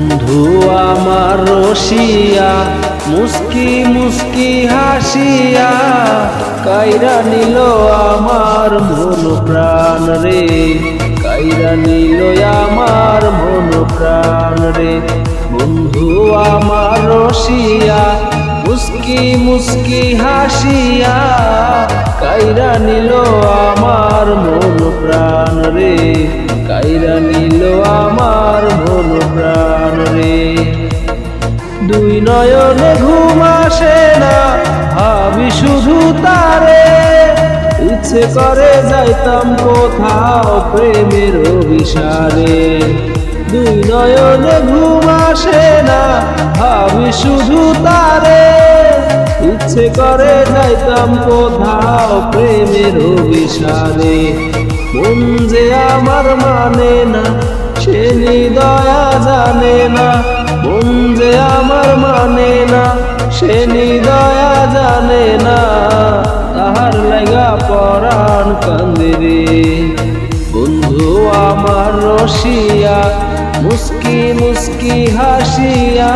বন্ধু আমার রসিয়া মুস্কি মুস্কি হাসিয়া কাইরা নিল আমার মন প্রাণ রে, কাইরা নিল আমার মন প্রাণ রে। বন্ধু আমার রসিয়া মুস্কি মুস্কি হাসিয়া কাইরা নিল আমার মন প্রাণ রে, কাইরা নিল আমার মন প্রাণ রে। দুই নয়নে ঘুম আসে না, ভাবি শুধু তারে, ইচ্ছে করে যাইতাম কোথাও প্রেমের অভিসারে। দুই নয়নে ঘুম আসে না, ভাবি শুধু তারে, ইচ্ছে করে যাইতাম কোথাও প্রেমের অভিসারে। মন যে আমার মানে না, সে নিদয়া জানে না, মন যে আমার মানে না, সে নিদয়া জানে না, তাহার লাগা পরাণ কান্দে রে। বন্ধু আমার রসিয়া মুস্কি মুস্কি হাসিয়া